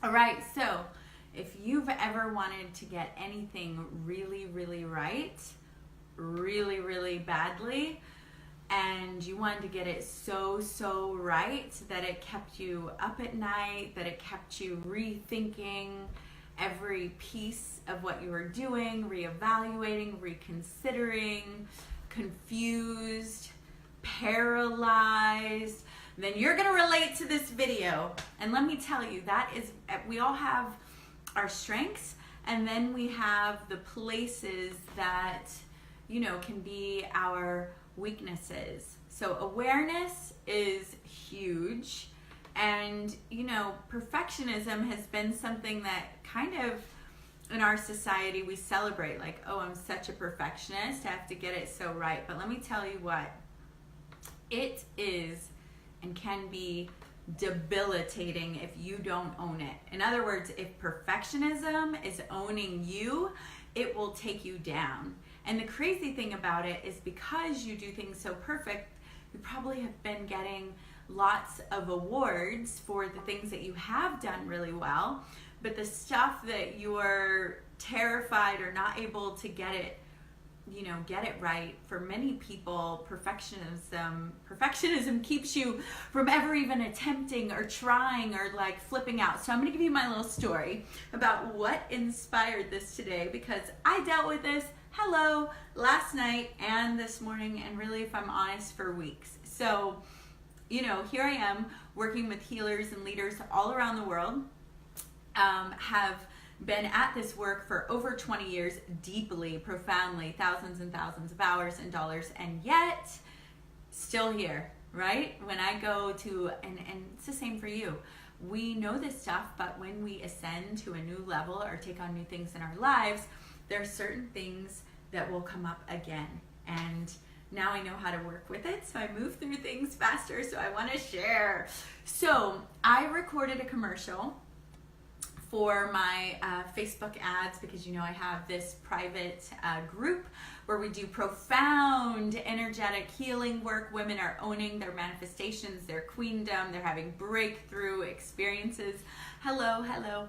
All right, so if you've ever wanted to get anything really, really right, really, really badly, and you wanted to get it so right that it kept you up at night, that it kept you rethinking every piece of what you were doing, reevaluating, reconsidering, confused, paralyzed, then you're going to relate to this video. And let me tell you, we all have our strengths, and then we have the places that, can be our weaknesses. So awareness is huge. And, perfectionism has been something that kind of in our society we celebrate, like, oh, I'm such a perfectionist, I have to get it so right. But let me tell you what, it is and can be debilitating if you don't own it. In other words, if perfectionism is owning you, it will take you down. And the crazy thing about it is because you do things so perfect, you probably have been getting lots of awards for the things that you have done really well, but the stuff that you're terrified or not able to get it right, for many people, perfectionism keeps you from ever even attempting or trying or like flipping out. So I'm going to give you my little story about what inspired this today, because I dealt with this last night and this morning, and really, if I'm honest, for weeks. So here I am working with healers and leaders all around the world, have been at this work for over 20 years, deeply, profoundly, thousands and thousands of hours and dollars, and yet still here, right? When I go to, and it's the same for you, we know this stuff, but when we ascend to a new level or take on new things in our lives, there are certain things that will come up again. And now I know how to work with it, so I move through things faster, so I want to share. So I recorded a commercial for my Facebook ads, because I have this private group where we do profound energetic healing work. Women are owning their manifestations, their queendom, they're having breakthrough experiences. Hello.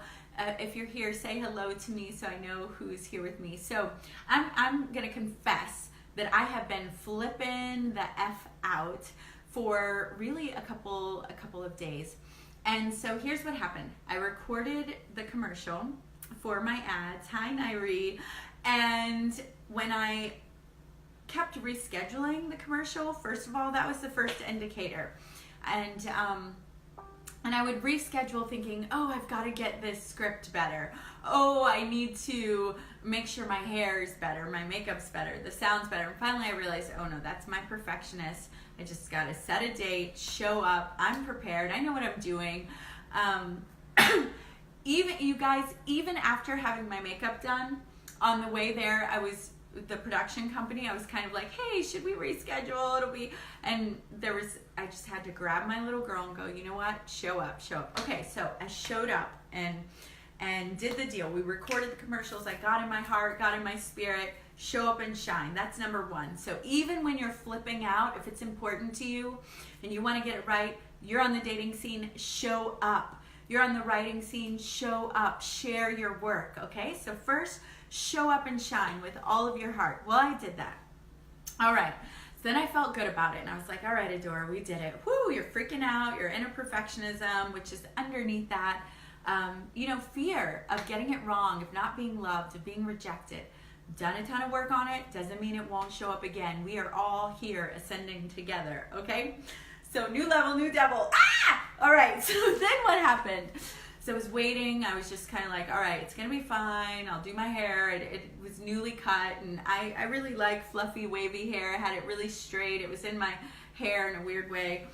If you're here, say hello to me so I know who's here with me. So I'm gonna confess that I have been flipping the F out for really a couple of days. And so here's what happened. I recorded the commercial for my ads. Hi, Nairi. And when I kept rescheduling the commercial, first of all, that was the first indicator. And I would reschedule thinking, oh, I've got to get this script better. Oh, I need to make sure my hair is better, my makeup's better, the sound's better. And finally I realized, oh no, that's my perfectionist. I just got to set a date, show up, I'm prepared, I know what I'm doing. Even after having my makeup done, on the way there, the production company, I was kind of like, hey, should we reschedule? I just had to grab my little girl and go, you know what? Show up. Okay, so I showed up and did the deal. We recorded the commercials. I got in my heart, got in my spirit. Show up and shine. That's number one. So even when you're flipping out, if it's important to you and you want to get it right, you're on the dating scene, show up. You're on the writing scene, show up. Share your work, okay? So first, show up and shine with all of your heart. Well, I did that. All right. So then I felt good about it, and I was like, all right, Adora, we did it. Whoo, you're freaking out. You're in a perfectionism, which is underneath that. Fear of getting it wrong, of not being loved, of being rejected. Done a ton of work on it, doesn't mean it won't show up again. We are all here ascending together, okay? So new level, new devil. All right, so then what happened? So I was waiting. I was just kind of like, all right, it's going to be fine. I'll do my hair. It was newly cut, and I really like fluffy, wavy hair. I had it really straight. It was in my hair in a weird way.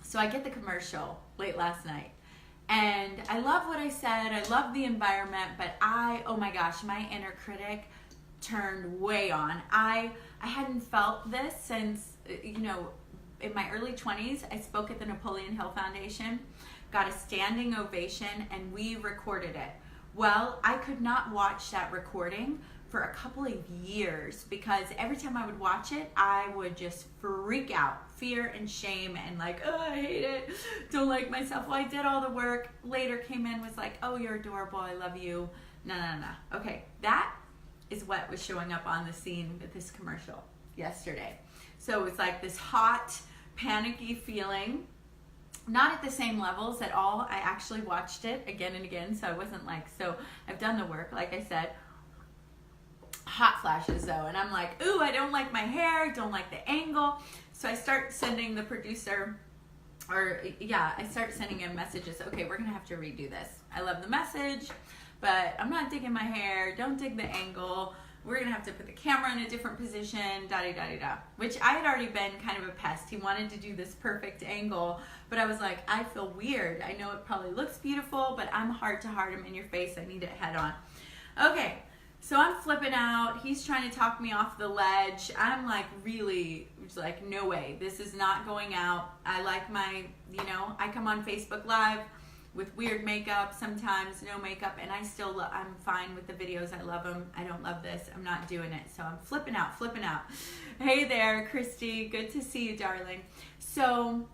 So I get the commercial late last night. And I love what I said. I love the environment, but oh my gosh, my inner critic turned way on. I hadn't felt this since, in my early 20s, I spoke at the Napoleon Hill Foundation, got a standing ovation, and we recorded it. Well, I could not watch that recording for a couple of years because every time I would watch it, I would just freak out fear and shame and like, oh, I hate it, don't like myself. Well, I did all the work. Later came in, was like, oh, you're adorable, I love you. No. Okay, that is what was showing up on the scene with this commercial yesterday. So it was like this hot, panicky feeling. Not at the same levels at all. I actually watched it again and again, so I wasn't like, so I've done the work, like I said. Hot flashes though, and I'm like, ooh, I don't like my hair, don't like the angle. So I start sending the producer, I start sending him messages. Okay, we're gonna have to redo this. I love the message, but I'm not digging my hair, don't dig the angle. We're gonna have to put the camera in a different position, da-di-da-di-da. Which I had already been kind of a pest. He wanted to do this perfect angle, but I was like, I feel weird. I know it probably looks beautiful, but I'm heart to heart, I'm in your face, I need it head on. Okay. So I'm flipping out. He's trying to talk me off the ledge. I'm like, really, like, no way. This is not going out. I like my, I come on Facebook Live with weird makeup, sometimes no makeup, and I'm fine with the videos. I love them. I don't love this. I'm not doing it. So I'm flipping out. Hey there, Christy. Good to see you, darling. So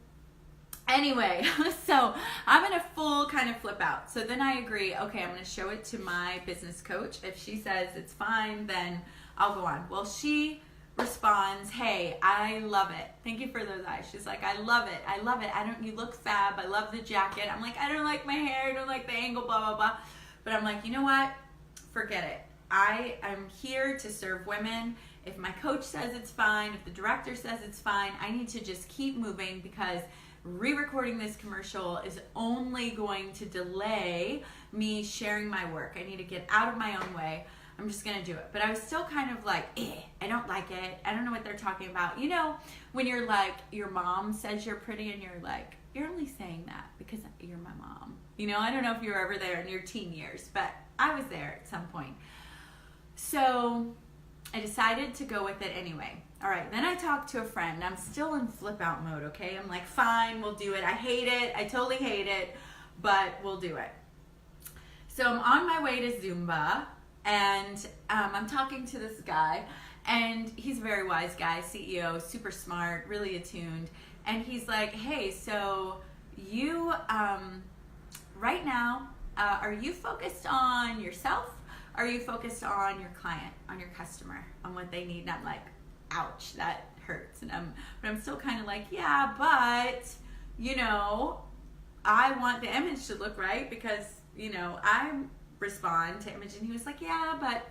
anyway, so I'm in a full kind of flip out. So then I agree, okay, I'm going to show it to my business coach. If she says it's fine, then I'll go on. Well, she responds, hey, I love it. Thank you for those eyes. She's like, I love it. You look fab. I love the jacket. I'm like, I don't like my hair. I don't like the angle, blah, blah, blah. But I'm like, you know what? Forget it. I am here to serve women. If my coach says it's fine, if the director says it's fine, I need to just keep moving because re-recording this commercial is only going to delay me sharing my work. I need to get out of my own way. I'm just going to do it. But I was still kind of like, I don't like it. I don't know what they're talking about. When you're like, your mom says you're pretty and you're like, you're only saying that because you're my mom. I don't know if you were ever there in your teen years, but I was there at some point. So I decided to go with it anyway. All right, then I talked to a friend. I'm still in flip out mode, okay? I'm like, fine, we'll do it. I hate it. I totally hate it, but we'll do it. So I'm on my way to Zumba, and I'm talking to this guy, and he's a very wise guy, CEO, super smart, really attuned. And he's like, hey, so you, right now, are you focused on yourself? Are you focused on your client, on your customer, on what they need? And I'm like, ouch, that hurts. But I'm still kind of like, yeah, but, I want the image to look right because, I respond to image. And he was like, yeah, but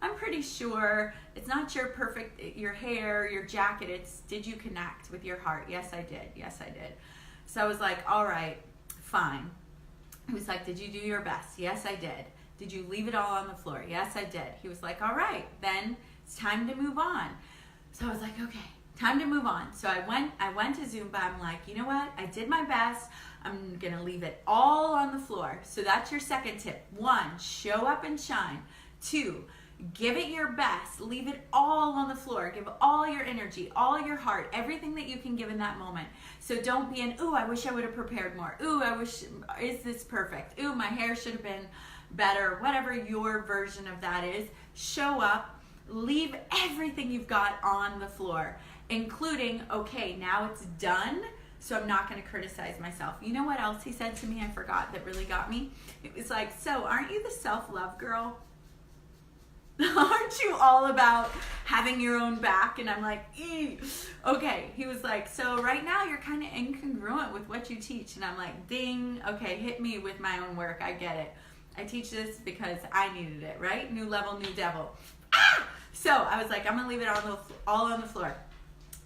I'm pretty sure it's not your hair, your jacket. Did you connect with your heart? Yes, I did. So I was like, all right, fine. He was like, did you do your best? Yes, I did. Did you leave it all on the floor? Yes, I did. He was like, all right, then it's time to move on. So I was like, okay, time to move on. So I went to Zumba. I'm like, you know what? I did my best. I'm going to leave it all on the floor. So that's your second tip. 1, show up and shine. 2, give it your best. Leave it all on the floor. Give all your energy, all your heart, everything that you can give in that moment. So don't be ooh, I wish I would have prepared more. Ooh, is this perfect? Ooh, my hair should have been better. Whatever your version of that is, show up. Leave everything you've got on the floor, including, okay, now it's done, so I'm not going to criticize myself. You know what else he said to me? I forgot that really got me. It was like, so aren't you the self-love girl? Aren't you all about having your own back? And I'm like, okay. He was like, so right now you're kind of incongruent with what you teach. And I'm like, ding, okay, hit me with my own work. I get it. I teach this because I needed it, right? New level, new devil. So I was like, I'm gonna leave it all on the floor,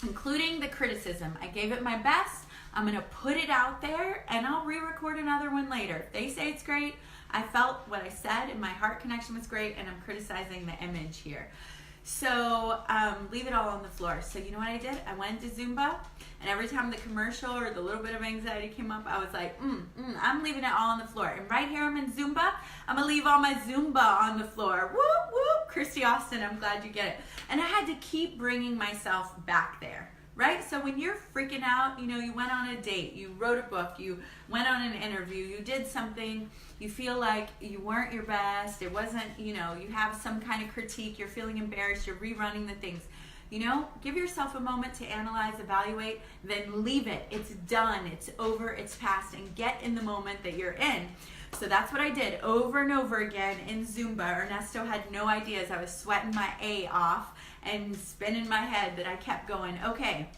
including the criticism. I gave it my best. I'm gonna put it out there, and I'll re-record another one later. If they say it's great, I felt what I said, and my heart connection was great, and I'm criticizing the image here. So leave it all on the floor. So you know what I did? I went to Zumba, and every time the commercial or the little bit of anxiety came up, I was like, I'm leaving it all on the floor. And right here I'm in Zumba, I'm gonna leave all my Zumba on the floor. Whoop, whoop, Christy Austin, I'm glad you get it. And I had to keep bringing myself back there, right? So when you're freaking out, you went on a date, you wrote a book, you went on an interview, you did something, you feel like you weren't your best, it wasn't, you have some kind of critique, you're feeling embarrassed, you're rerunning the things. You know, give yourself a moment to analyze, evaluate, then leave it. It's done, it's over, it's past, and get in the moment that you're in. So that's what I did over and over again in Zumba. Ernesto had no idea as I was sweating my A off and spinning my head that I kept going, okay,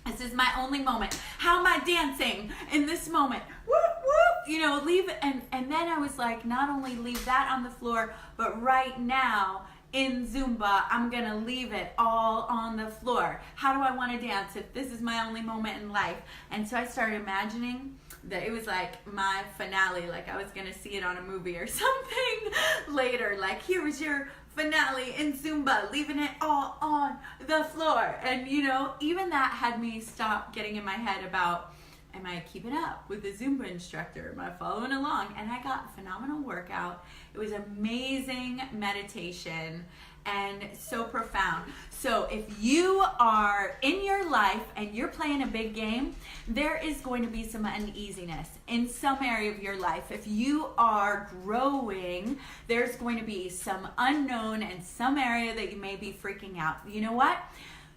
this is my only moment. How am I dancing in this moment? Whoop, whoop, you know, leave it. And then I was like, not only leave that on the floor, but right now in Zumba, I'm gonna leave it all on the floor. How do I wanna dance if this is my only moment in life? And so I started imagining that it was like my finale, like I was gonna see it on a movie or something later. Like, here was your finale in Zumba, leaving it all on the floor. And you know, even that had me stop getting in my head about, am I keeping up with the Zumba instructor? Am I following along? And I got a phenomenal workout. It was amazing meditation and so profound. So if you are in your life and you're playing a big game, there is going to be some uneasiness in some area of your life. If you are growing, there's going to be some unknown and some area that you may be freaking out. You know what?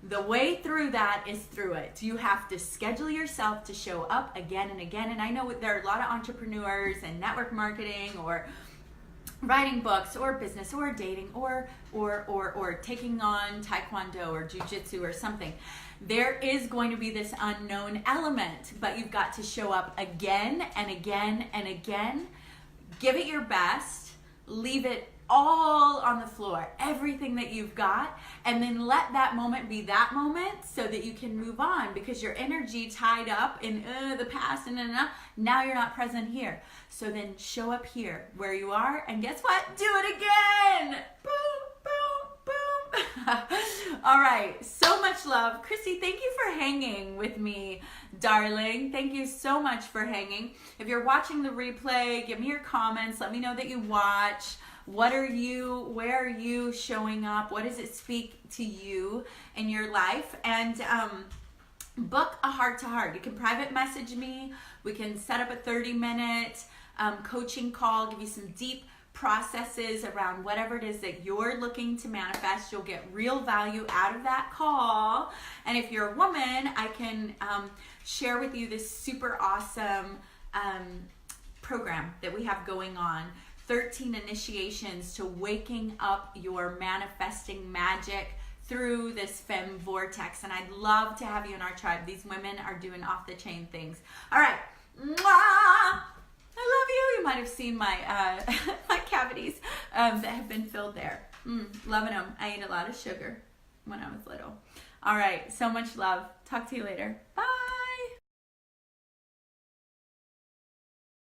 The way through that is through it. You have to schedule yourself to show up again and again. And I know there are a lot of entrepreneurs and network marketing or writing books or business or dating or taking on taekwondo or jujitsu or something. There is going to be this unknown element, but you've got to show up again and again and again. Give it your best. Leave it all on the floor, everything that you've got, and then let that moment be that moment so that you can move on, because your energy tied up in the past and now you're not present here. So then show up here where you are, and guess what? Do it again. Boom, boom, boom. All right, so much love. Christy, thank you for hanging with me, darling. Thank you so much for hanging. If you're watching the replay, give me your comments. Let me know that you watch. Where are you showing up? What does it speak to you in your life? And book a heart-to-heart. You can private message me. We can set up a 30-minute coaching call, give you some deep processes around whatever it is that you're looking to manifest. You'll get real value out of that call. And if you're a woman, I can share with you this super awesome program that we have going on. 13 initiations to waking up your manifesting magic through this femme vortex. And I'd love to have you in our tribe. These women are doing off the chain things. All right. Mwah! I love you. You might have seen my my cavities that have been filled there. Loving them. I ate a lot of sugar when I was little. All right. So much love. Talk to you later. Bye.